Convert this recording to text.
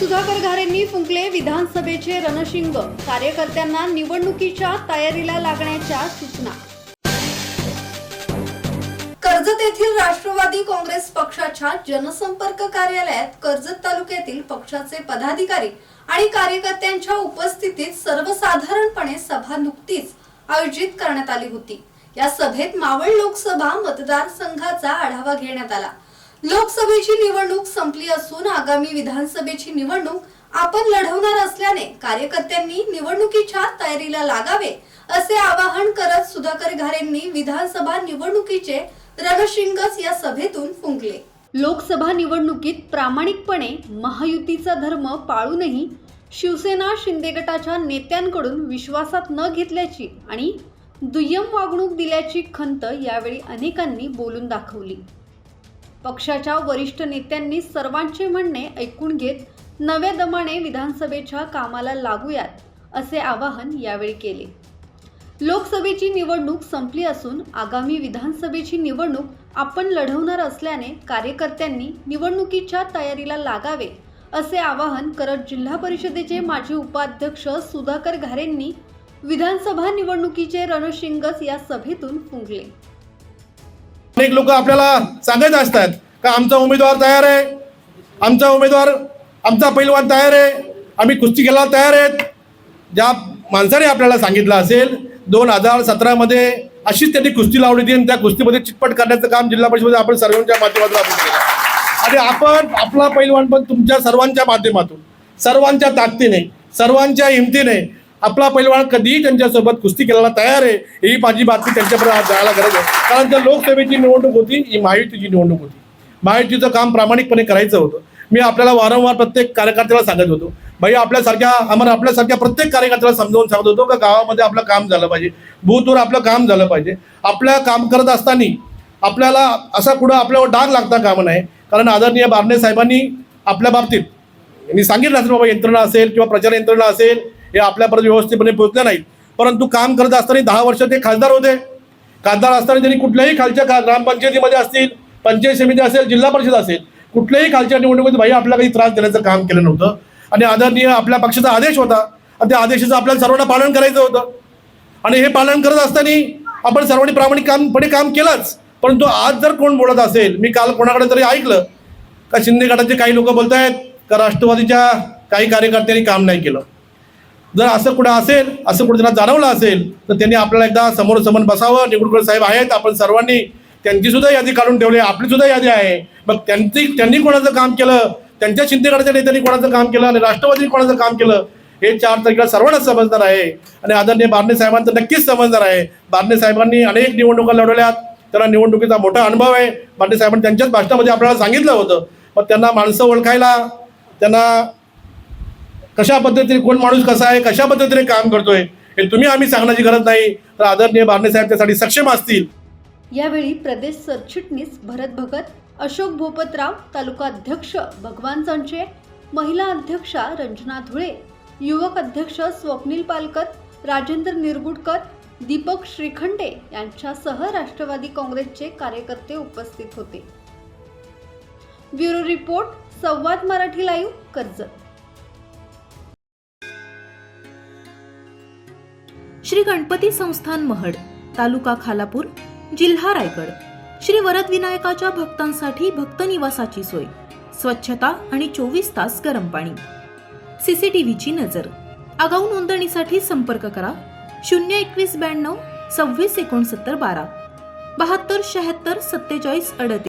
सुधाकर घारेंनी फुंकले विधानसभेचे रणशिंग, कार्यकर्त्यांना निवडणुकीच्या तयारीला लागण्याच्या सूचना। कर्जत येथील राष्ट्रवादी काँग्रेस पक्षाच्या जनसंपर्क कार्यालयात कर्जत तालुक्यातील पक्षाचे पदाधिकारी आणि कार्यकर्त्यांच्या उपस्थितीत सर्वसाधारणपणे सभा नुकतीच आयोजित करण्यात आली होती। या सभेत मावळ लोकसभा मतदारसंघाचा आढावा घेण्यात आला। लोकसभेची निवडणूक संपली असून आगामी विधानसभेची निवडणूक आपण लढवणार असल्याने कार्यकर्त्यांनी निवडणुकीच्या तयारीला लागावे असे आवाहन करत सुधाकर घारेंनी विधानसभा निवडणुकीचे रणशिंगच या सभेतून फुंकले। लोकसभा निवडणुकीत प्रामाणिकपणे महायुतीचा धर्म पाळूनही शिवसेना शिंदे गटाच्या नेत्यांकडून विश्वासात न घेतल्याची आणि दुय्यम वागणूक दिल्याची खंत यावेळी अनेकांनी बोलून दाखवली। पक्षाच्या वरिष्ठ नेत्यांनी सर्वांचे म्हणणे ऐकून घेत नव्या दमाने विधानसभेच्या कामाला लागूयात असे आवाहन यावेळी केले। लोकसभेची निवडणूक संपली असून आगामी विधानसभेची निवडणूक आपण लढवणार असल्याने कार्यकर्त्यांनी निवडणुकीच्या तयारीला लागावे असे आवाहन करत जिल्हा परिषदेचे माजी उपाध्यक्ष सुधाकर घारेंनी विधानसभा निवडणुकीचे रणशिंगच या सभेतून फुंकले। अनेक लोक आपल्याला सांगत असतात का आमचा उमेदवार तयार आहे, आमचा उमेदवार आमचा पैलवान तयार आहे, आम्ही कुस्ती खेळायला तयार आहेत। ज्या माणसाने आपल्याला सांगितलं असेल 2017 मध्ये अशीच त्यांनी कुस्ती लावली होती आणि त्या कुस्तीमध्ये चितपट करण्याचं काम जिल्हा परिषदेमध्ये आपण सर्वांच्या माध्यमातून आपण केलं आणि आपण आपला पैलवान पण तुमच्या सर्वांच्या माध्यमातून सर्वांच्या ताकदीने सर्वांच्या हिमतीने आपला पैलवान कधीही त्यांच्यासोबत कुस्ती खेळायला तयार आहे ही माझी बातमी त्यांच्यापर्यंत जायला गरज आहे। कारण तर लोकसभेची निवडणूक होती, ही महायुतीची निवडणूक होती। महायुतीचं काम प्रामाणिकपणे करायचं होतं। मी आपल्याला वारंवार प्रत्येक कार्यकर्त्याला सांगत होतो, भाई आपल्यासारख्या प्रत्येक कार्यकर्त्याला समजावून सांगत होतो का गावामध्ये आपलं काम झालं पाहिजे, बूथवर आपलं काम झालं पाहिजे। आपल्या काम करत असताना आपल्याला असा कुठं आपल्यावर डाग लागता कामा नये। कारण आदरणीय बारणे साहेबांनी आपल्या बाबतीत यांनी सांगितलं असेल बाबा यंत्रणा असेल किंवा प्रचार यंत्रणा असेल हे आपल्यापर्यंत व्यवस्थितपणे पोहोचले नाहीत, परंतु काम करत असताना 10 वर्ष ते खासदार होते। खासदार असताना त्यांनी कुठल्याही खालच्या ग्रामपंचायतीमध्ये असतील, पंचायत समिती असेल, जिल्हा परिषद असेल, कुठल्याही खालच्या निवडणुकीत भाई आपल्याला काही त्रास देण्याचं काम केलं नव्हतं आणि आदरणीय आपल्या पक्षाचा आदेश होता आणि त्या आदेशाचं आपल्याला सर्वांना पालन करायचं होतं आणि हे पालन करत असताना आपण सर्वांनी प्रामाणिकपणे काम केलंच। परंतु आज जर कोण बोलत असेल, मी काल कोणाकडे तरी ऐकलं का शिंदे गटाचे काही लोक बोलत आहेत का राष्ट्रवादीच्या काही कार्यकर्त्यांनी काम नाही केलं। जर असं कुठं असेल, असं कुठं त्यांना जाणवलं असेल तर त्यांनी आपल्याला एकदा समोर बसावं। निवडणूक साहेब आहेत, आपण सर्वांनी त्यांची सुद्धा यादी काढून ठेवली, आपली सुद्धा यादी आहे। मग त्यांनी कोणाचं काम केलं, त्यांच्या शिंदे गटाच्या नेत्यांनी कोणाचं काम केलं आणि राष्ट्रवादीने कोणाचं काम केलं हे 4 तारखेला सर्वांना समजणार आहे आणि आदरणीय बारणे साहेबांचं नक्कीच समजणार आहे। बारणे साहेबांनी अनेक निवडणुका लढवल्यात, त्यांना निवडणुकीचा मोठा अनुभव आहे। बारणे साहेबांनी त्यांच्याच भाषणामध्ये आपल्याला सांगितलं होतं, मग त्यांना माणसं ओळखायला, त्यांना कशा पद्धतीने कोण माणूस कसा आहे, कशा पद्धतीने काम करतोय हे तुम्ही आम्ही सांगण्याची गरज नाही, तर आदरणीय बारणे साहेब त्यासाठी सक्षम असतील। यावेळी प्रदेश सरचिटणीस भरत भगत, अशोक भोपतराव, तालुका अध्यक्ष भगवान चंचे, महिला अध्यक्षा रंजना धुळे, युवक अध्यक्ष स्वप्नील पालकर, राजेंद्र निरगुडकर, दीपक श्रीखंडे यांच्यासह राष्ट्रवादी काँग्रेसचे कार्यकर्ते उपस्थित होते। ब्युरो रिपोर्ट, संवाद मराठी लाईव्ह, कर्जत। श्री गणपती संस्थान महड, तालुका खालापूर, जिल्हा रायगड। श्री वरद विनायकाच्या भक्तांसाठी भक्त निवासाची सोय, स्वच्छता आणि 24 तास गरम पाणी, सीसीटीव्हीची नजर। आगाऊ नोंदणीसाठी संपर्क करा 02192 26 69 12 72 76 47 38।